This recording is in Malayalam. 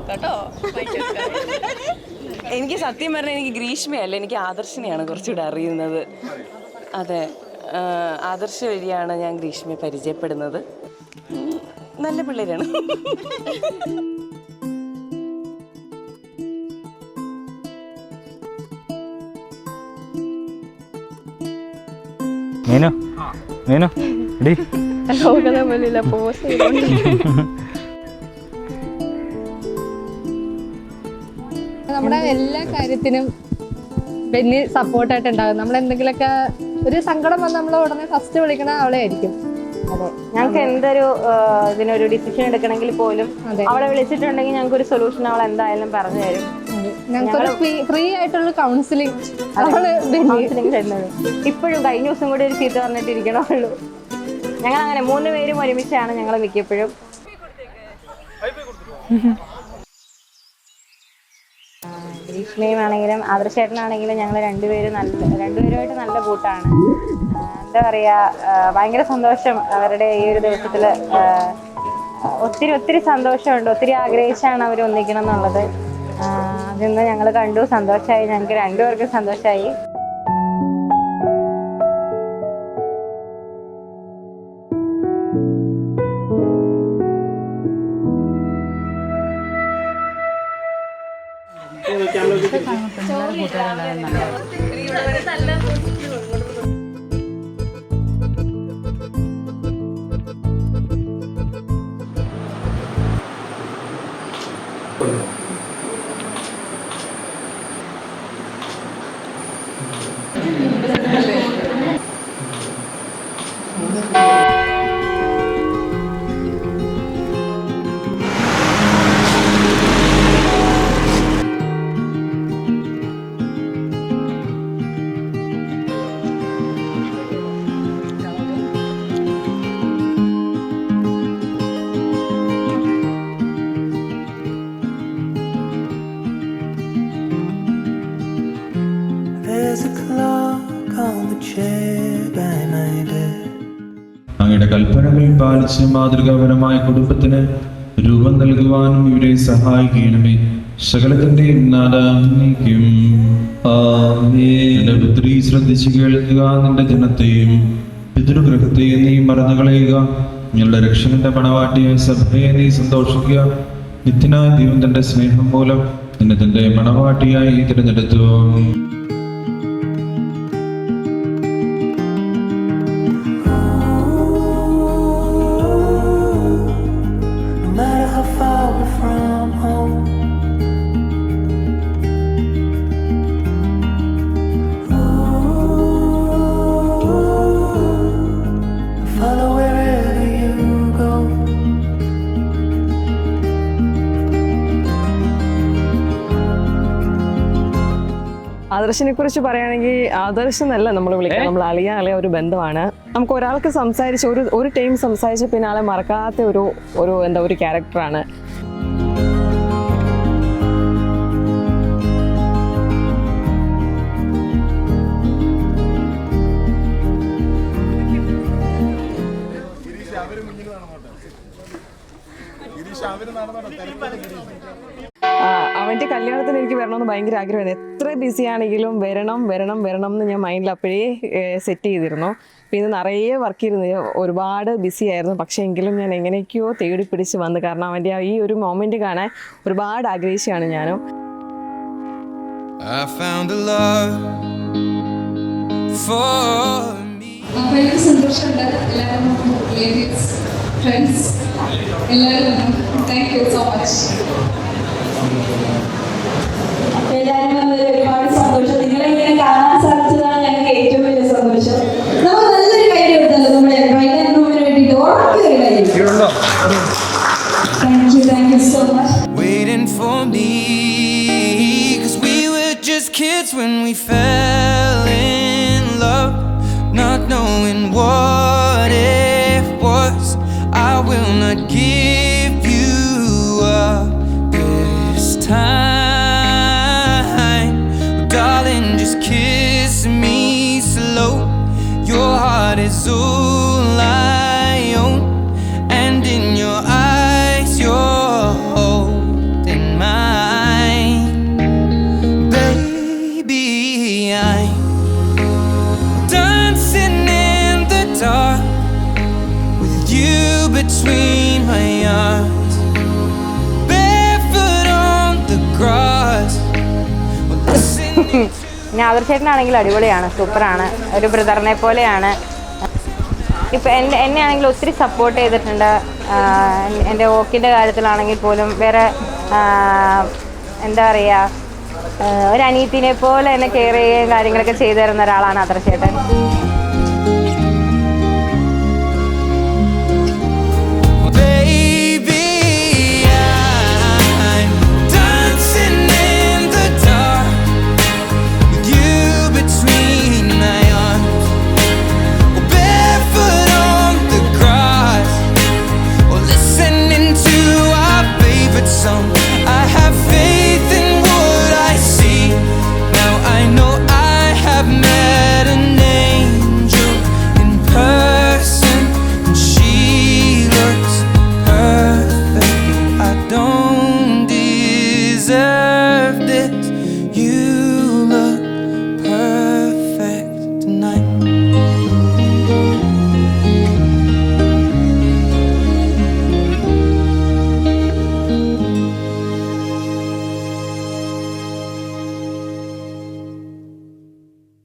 കേട്ടോ. എനിക്ക് സത്യം പറഞ്ഞാൽ എനിക്ക് ഗ്രീഷ്മയല്ല, എനിക്ക് ആദർശിനെയാണ് കുറച്ചുകൂടെ അറിയുന്നത്. അതെ, ആദർശ വഴിയാണ് ഞാൻ ഗ്രീഷ്മയെ പരിചയപ്പെടുന്നത്. നല്ല പിള്ളേരാണ്. നമ്മുടെ എല്ലാ കാര്യത്തിനും വലിയ സപ്പോർട്ടായിട്ട് ഉണ്ടാകും. നമ്മളെന്തെങ്കിലുമൊക്കെ ഒരു സങ്കടം വന്ന് നമ്മൾ ഉടനെ ഫസ്റ്റ് വിളിക്കണ അവളെ ആയിരിക്കും. അതെ, ഞങ്ങൾക്ക് എന്തൊരു ഇതിനൊരു ഡിസിഷൻ എടുക്കണമെങ്കിൽ പോലും അവളെ വിളിച്ചിട്ടുണ്ടെങ്കിൽ ഞങ്ങൾക്ക് ഒരു സൊല്യൂഷൻ അവൾ എന്തായാലും പറഞ്ഞു തരും. ഞങ്ങൾക്കൊരു ഫ്രീ ആയിട്ടുള്ള കൗൺസിലിംഗ് തരുന്നത്. ഇപ്പോഴും കഴിഞ്ഞ ദിവസം കൂടി ഒരു ചീത്ത പറഞ്ഞിട്ടിരിക്കണുള്ളൂ. ഞങ്ങൾ അങ്ങനെ 3 പേരും ഒരുമിച്ചാണ് ഞങ്ങൾ മിക്കപ്പോഴും. ഗ്രീഷ്മയും ആണെങ്കിലും ആദർശേട്ടനാണെങ്കിലും ഞങ്ങൾ രണ്ടുപേരുമായിട്ട് നല്ല കൂട്ടാണ്. എന്താ പറയുക, ഭയങ്കര സന്തോഷം അവരുടെ ഈ ഒരു ദിവസത്തിൽ. ഒത്തിരി സന്തോഷമുണ്ട്. ഒത്തിരി ആഗ്രഹിച്ചാണ് അവർ ഒന്നിക്കണം എന്നുള്ളത്. അതിന്ന് ഞങ്ങൾ കണ്ടു, സന്തോഷമായി. ഞങ്ങൾക്ക് രണ്ടുപേർക്കും സന്തോഷമായി. അങ്ങയുടെ കൽപ്പനകൾ പാലിച്ച് മാതൃകാപരമായ കുടുംബത്തിന് രൂപം നൽകുവാനും ഇവരെ സഹായിക്കണമേ. സകലത്തിന്റെയും നാദാനിക്കും. നിന്റെ പുത്രി ശ്രദ്ധിച്ചു കേൾക്കുക. നിന്റെ ജനത്തെയും പിതൃഗ്രഹത്തെയും നീ മറന്നു കളയുക. ഞങ്ങളുടെ രക്ഷകന്റെ മണവാട്ടിയായ സഭയെ നീ സന്തോഷിക്കുക. നിത്യനായ ദൈവം തന്റെ സ്നേഹം മൂലം നിന്നെ തന്റെ മണവാട്ടിയായി തിരഞ്ഞെടുത്തു. ആദർശിനെ കുറിച്ച് പറയുകയാണെങ്കിൽ ആദർശ് എന്നല്ല നമ്മൾ വിളിക്കുക, നമ്മൾ അളിയ ഒരു ബന്ധമാണ്. നമുക്ക് ഒരാൾക്ക് സംസാരിച്ച് ഒരു ടൈം സംസാരിച്ച പിന്നെ ആളെ മറക്കാത്ത ഒരു ക്യാരക്ടറാണ്. അവൻ്റെ കല്യാണത്തിന് എനിക്ക് വരണമെന്ന് ഭയങ്കര ആഗ്രഹമായിരുന്നു. എത്ര ബിസി ആണെങ്കിലും വരണം എന്ന് ഞാൻ മൈൻഡിൽ അപ്പോഴേ സെറ്റ് ചെയ്തിരുന്നു. പിന്നെ നിറയെ വർക്ക് ചെയ്തിരുന്നു, ഒരുപാട് ബിസി ആയിരുന്നു. പക്ഷേ എങ്കിലും ഞാൻ എങ്ങനെയൊക്കെയോ തേടി പിടിച്ച് വന്നു. കാരണം അവൻ്റെ ഈ ഒരു മൊമെൻറ്റ് കാണാൻ ഒരുപാട് ആഗ്രഹിച്ചാണ് ഞാനും. സന്തോഷമുണ്ട്. എല്ലാവരും താങ്ക് യു സോ മച്ച്. ഒരുപാട് സന്തോഷം. നിങ്ങളെ ഇങ്ങനെ കാണാൻ സാധിച്ചതാണ് ഞങ്ങൾക്ക് ഏറ്റവും വലിയ സന്തോഷം. നമുക്ക് നല്ലൊരു കാര്യം എടുത്തല്ലോ നമ്മുടെ ബ്രൈഡ് റൂമിന് വേണ്ടിയിട്ട്. ഉറപ്പൊരു കാര്യം. Thank you so much. Waiting for me, 'cause we were just kids when we fell in love, not knowing what it was. I will not give you up this time, darling, just kiss me slow. Your heart is all I own, and in your eyes you're holding mine. between my arms, barefoot on the grass. Well, listening പിന്നെ ആദർശേട്ടനാണെങ്കിൽ അടിപൊളിയാണ്, സൂപ്പറാണ്, ഒരു ബ്രദറിനെ പോലെയാണ്. ഇപ്പം എന്നെ ആണെങ്കിൽ ഒത്തിരി സപ്പോർട്ട് ചെയ്തിട്ടുണ്ട്. എൻ്റെ വോക്കിൻ്റെ കാര്യത്തിലാണെങ്കിൽ പോലും വേറെ എന്താ പറയുക, ഒരു അനിയത്തിനെ പോലെ എന്നെ കെയർ ചെയ്യുകയും കാര്യങ്ങളൊക്കെ ചെയ്തു തരുന്ന ഒരാളാണ് ആദർശേട്ടൻ. I have faith in what I see. Now I know I have met an angel in person, and she looks perfect. I don't deserve